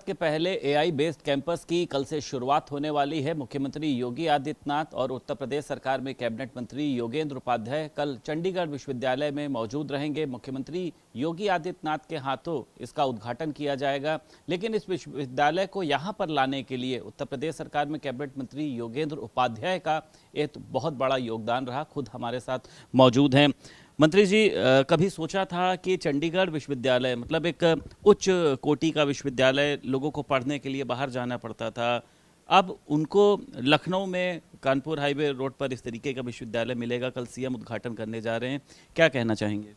के पहले AI based campus की कल से शुरुआत होने वाली है। मुख्यमंत्री योगी आदित्यनाथ और उत्तर प्रदेश सरकार में कैबिनेट मंत्री योगेंद्र उपाध्याय कल चंडीगढ़ विश्वविद्यालय में मौजूद रहेंगे। मुख्यमंत्री योगी आदित्यनाथ के हाथों इसका उद्घाटन किया जाएगा। लेकिन इस विश्वविद्यालय को यहाँ पर लाने के लिए उत्तर प्रदेश सरकार में कैबिनेट मंत्री योगेंद्र उपाध्याय का एक बहुत बड़ा योगदान रहा। खुद हमारे साथ मौजूद हैं। मंत्री जी, कभी सोचा था कि चंडीगढ़ विश्वविद्यालय मतलब एक उच्च कोटि का विश्वविद्यालय, लोगों को पढ़ने के लिए बाहर जाना पड़ता था, अब उनको लखनऊ में कानपुर हाईवे रोड पर इस तरीके का विश्वविद्यालय मिलेगा। कल सीएम उद्घाटन करने जा रहे हैं, क्या कहना चाहेंगे?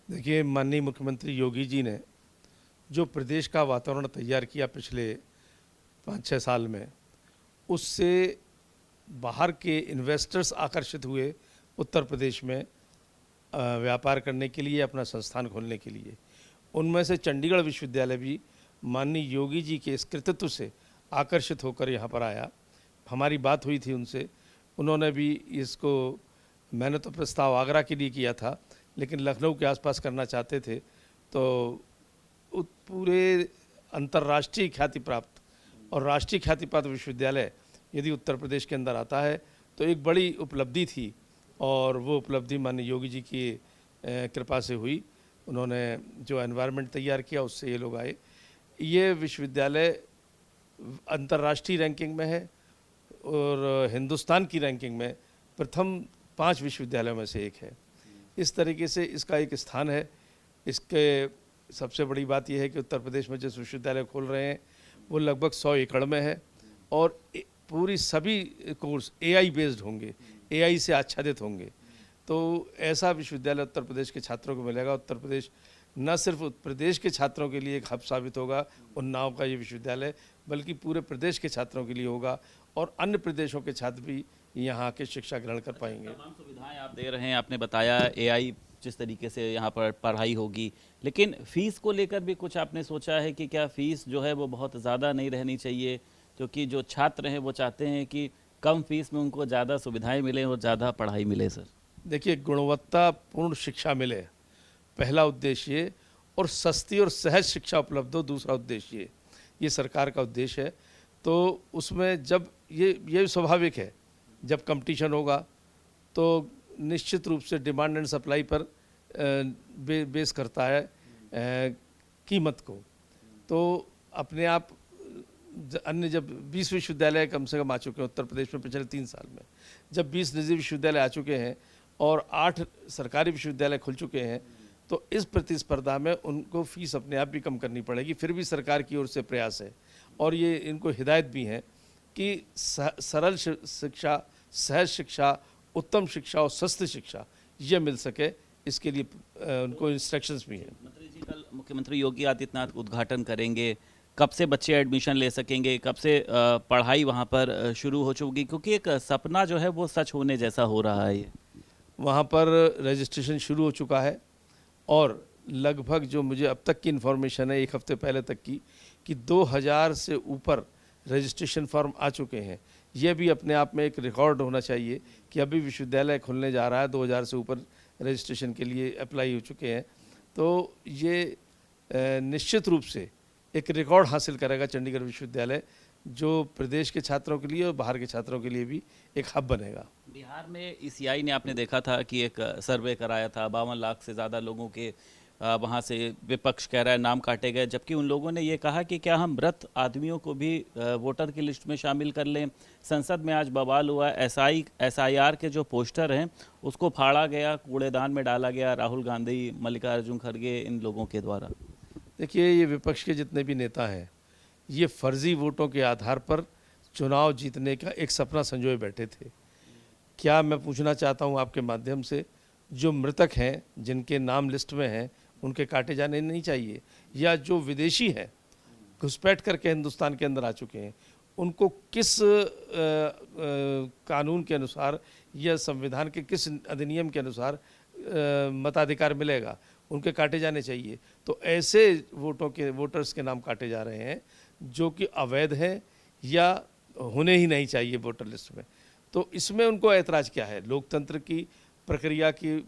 देखिए, माननीय मुख्यमंत्री योगी जी ने जो प्रदेश का वातावरण तैयार किया पिछले 5-6 साल में, उससे बाहर के इन्वेस्टर्स आकर्षित हुए उत्तर प्रदेश में व्यापार करने के लिए, अपना संस्थान खोलने के लिए। उनमें से चंडीगढ़ विश्वविद्यालय भी माननीय योगी जी के इस कृतित्व से आकर्षित होकर यहाँ पर आया। हमारी बात हुई थी उनसे, उन्होंने भी इसको, मैंने तो प्रस्ताव आगरा के लिए किया था लेकिन लखनऊ के आसपास करना चाहते थे, तो पूरे अंतर्राष्ट्रीय ख्याति प्राप्त और राष्ट्रीय ख्याति प्राप्त विश्वविद्यालय यदि उत्तर प्रदेश के अंदर आता है तो एक बड़ी उपलब्धि थी। और वो उपलब्धि माननीय योगी जी की कृपा से हुई। उन्होंने जो एनवायरनमेंट तैयार किया उससे ये लोग आए। ये विश्वविद्यालय अंतर्राष्ट्रीय रैंकिंग में है और हिंदुस्तान की रैंकिंग में प्रथम 5 विश्वविद्यालयों में से एक है। इस तरीके से इसका एक स्थान है। इसके सबसे बड़ी बात यह है कि उत्तर प्रदेश में जिस विश्वविद्यालय खोल रहे हैं वो लगभग 100 एकड़ में है और पूरी सभी कोर्स एआई बेस्ड होंगे, एआई से आच्छादित होंगे। तो ऐसा विश्वविद्यालय उत्तर प्रदेश के छात्रों को मिलेगा। उत्तर प्रदेश न सिर्फ उत्तर प्रदेश के छात्रों के लिए एक हब साबित होगा उन्नाव का ये विश्वविद्यालय, बल्कि पूरे प्रदेश के छात्रों के लिए होगा और अन्य प्रदेशों के छात्र भी यहाँ आके शिक्षा ग्रहण कर पाएंगे। तमाम सुविधाएं आप दे रहे हैं, आपने बताया एआई जिस तरीके से यहाँ पर पढ़ाई होगी, लेकिन फीस को लेकर भी कुछ आपने सोचा है कि क्या फीस जो है वो बहुत ज़्यादा नहीं रहनी चाहिए? क्योंकि जो छात्र हैं वो चाहते हैं कि कम फीस में उनको ज़्यादा सुविधाएं मिलें और ज़्यादा पढ़ाई मिले। सर देखिए, गुणवत्तापूर्ण शिक्षा मिले, पहला उद्देश्य, और सस्ती और सहज शिक्षा उपलब्ध हो, दूसरा उद्देश्य। ये सरकार का उद्देश्य है। तो उसमें जब ये स्वाभाविक है, जब कंपटीशन होगा तो निश्चित रूप से डिमांड एंड सप्लाई पर बेस करता है कीमत को। तो अपने आप अन्य जब 20 विश्वविद्यालय कम से कम आ चुके हैं उत्तर प्रदेश में पिछले 3 साल में, जब 20 निजी विश्वविद्यालय आ चुके हैं और 8 सरकारी विश्वविद्यालय खुल चुके हैं, तो इस प्रतिस्पर्धा में उनको फीस अपने आप भी कम करनी पड़ेगी। फिर भी सरकार की ओर से प्रयास है और ये इनको हिदायत भी है कि सरल शिक्षा, सहज शिक्षा, उत्तम शिक्षा और सस्ती शिक्षा ये मिल सके, इसके लिए उनको इंस्ट्रक्शंस भी हैं। मंत्री जी, कल मुख्यमंत्री योगी आदित्यनाथ उद्घाटन करेंगे, कब से बच्चे एडमिशन ले सकेंगे, कब से पढ़ाई वहाँ पर शुरू हो चुकी? क्योंकि एक सपना जो है वो सच होने जैसा हो रहा है। ये वहाँ पर रजिस्ट्रेशन शुरू हो चुका है और लगभग जो मुझे अब तक की इन्फॉर्मेशन है, 1 हफ्ते पहले तक की, कि 2000 से ऊपर रजिस्ट्रेशन फॉर्म आ चुके हैं। यह भी अपने आप में एक रिकॉर्ड होना चाहिए कि अभी विश्वविद्यालय खुलने जा रहा है, 2000 से ऊपर रजिस्ट्रेशन के लिए अप्लाई हो चुके हैं। तो ये निश्चित रूप से एक रिकॉर्ड हासिल करेगा चंडीगढ़ विश्वविद्यालय, जो प्रदेश के छात्रों के लिए और बाहर के छात्रों के लिए भी एक हब बनेगा। बिहार में ईसीआई ने, आपने देखा था कि एक सर्वे कराया था, 52 लाख से ज़्यादा लोगों के वहाँ से विपक्ष कह रहा है नाम काटे गए, जबकि उन लोगों ने ये कहा कि क्या हम मृत आदमियों को भी वोटर की लिस्ट में शामिल कर लें। संसद में आज बवाल हुआ, SIR के जो पोस्टर हैं उसको फाड़ा गया, कूड़ेदान में डाला गया, राहुल गांधी, मल्लिकार्जुन खड़गे, इन लोगों के द्वारा। देखिए, ये विपक्ष के जितने भी नेता हैं, ये फर्जी वोटों के आधार पर चुनाव जीतने का एक सपना संजोए बैठे थे। क्या मैं पूछना चाहता हूँ आपके माध्यम से, जो मृतक हैं, जिनके नाम लिस्ट में हैं, उनके काटे जाने नहीं चाहिए? या जो विदेशी हैं, घुसपैठ करके हिंदुस्तान के अंदर आ चुके हैं, उनको किस कानून के अनुसार या संविधान के किस अधिनियम के अनुसार मताधिकार मिलेगा? उनके काटे जाने चाहिए। तो ऐसे वोटर्स के नाम काटे जा रहे हैं जो कि अवैध हैं या होने ही नहीं चाहिए वोटर लिस्ट में। तो इसमें उनको ऐतराज़ क्या है? लोकतंत्र की प्रक्रिया की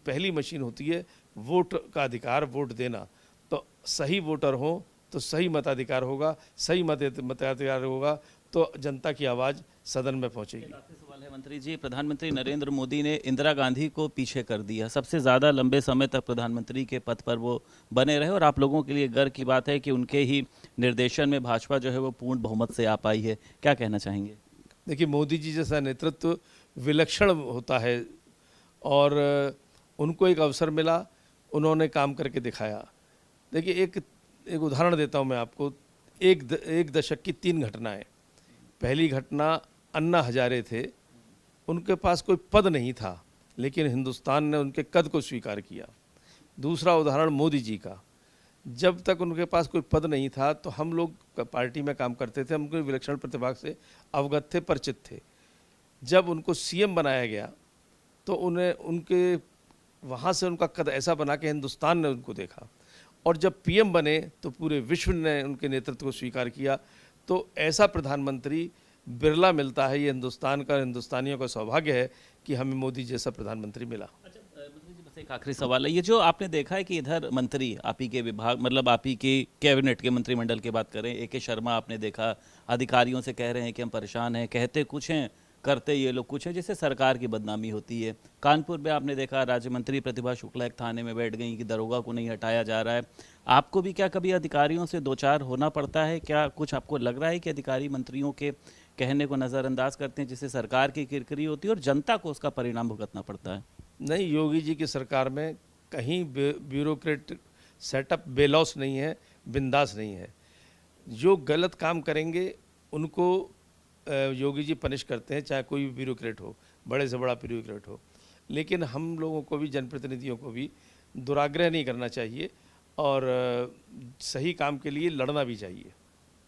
पहली मशीन होती है वोट का अधिकार, वोट देना। तो सही वोटर हों तो सही मताधिकार होगा, सही मताधिकार होगा तो जनता की आवाज़ सदन में पहुंचेगी। आखिरी सवाल है मंत्री जी, प्रधानमंत्री नरेंद्र मोदी ने इंदिरा गांधी को पीछे कर दिया, सबसे ज़्यादा लंबे समय तक प्रधानमंत्री के पद पर वो बने रहे और आप लोगों के लिए गर्व की बात है कि उनके ही निर्देशन में भाजपा जो है वो पूर्ण बहुमत से आ पाई है, क्या कहना चाहेंगे? देखिए, मोदी जी जैसा नेतृत्व विलक्षण होता है और उनको एक अवसर मिला, उन्होंने काम करके दिखाया। देखिए, एक उदाहरण देता हूँ मैं आपको। एक दशक की 3 घटनाएं। पहली घटना, अन्ना हजारे थे, उनके पास कोई पद नहीं था लेकिन हिंदुस्तान ने उनके कद को स्वीकार किया। दूसरा उदाहरण मोदी जी का, जब तक उनके पास कोई पद नहीं था तो हम लोग पार्टी में काम करते थे, हम उनके विलक्षण प्रतिभा से अवगत थे, परिचित थे। जब उनको सीएम बनाया गया तो उन्हें उनके वहाँ से उनका कद ऐसा बना कि हिंदुस्तान ने उनको देखा, और जब पीएम बने तो पूरे विश्व ने उनके नेतृत्व को स्वीकार किया। तो ऐसा प्रधानमंत्री बिरला मिलता है। ये हिंदुस्तान का, हिंदुस्तानियों का सौभाग्य है कि हमें मोदी जैसा प्रधानमंत्री मिला। अच्छा मंत्री जी, बस एक आखिरी सवाल है, ये जो आपने देखा है कि इधर मंत्री आप ही के विभाग, मतलब आप ही के कैबिनेट के मंत्रिमंडल की बात करें, AK शर्मा आपने देखा अधिकारियों से कह रहे हैं कि हम परेशान हैं, कहते कुछ हैं करते ये लोग कुछ हैं, जिससे सरकार की बदनामी होती है। कानपुर में आपने देखा राज्य मंत्री प्रतिभा शुक्ला एक थाने में बैठ गई कि दरोगा को नहीं हटाया जा रहा है। आपको भी क्या कभी अधिकारियों से दो चार होना पड़ता है? क्या कुछ आपको लग रहा है कि अधिकारी मंत्रियों के कहने को नज़रअंदाज करते हैं जिससे सरकार की किरकिरी होती है और जनता को उसका परिणाम भुगतना पड़ता है? नहीं, योगी जी की सरकार में कहीं ब्यूरोक्रेट सेटअप बेलौस नहीं है, बिंदास नहीं है। जो गलत काम करेंगे उनको योगी जी पनिश करते हैं, चाहे कोई भी ब्यूरोक्रेट हो, बड़े से बड़ा ब्यूरोक्रेट हो। लेकिन हम लोगों को भी, जनप्रतिनिधियों को भी दुराग्रह नहीं करना चाहिए और सही काम के लिए लड़ना भी चाहिए।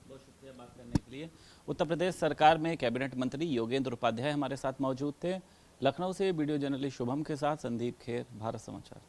बहुत शुक्रिया बात करने के लिए। उत्तर प्रदेश सरकार में कैबिनेट मंत्री योगेंद्र उपाध्याय हमारे साथ मौजूद थे। लखनऊ से वीडियो जर्नलिस्ट शुभम के साथ संदीप खेर, भारत समाचार।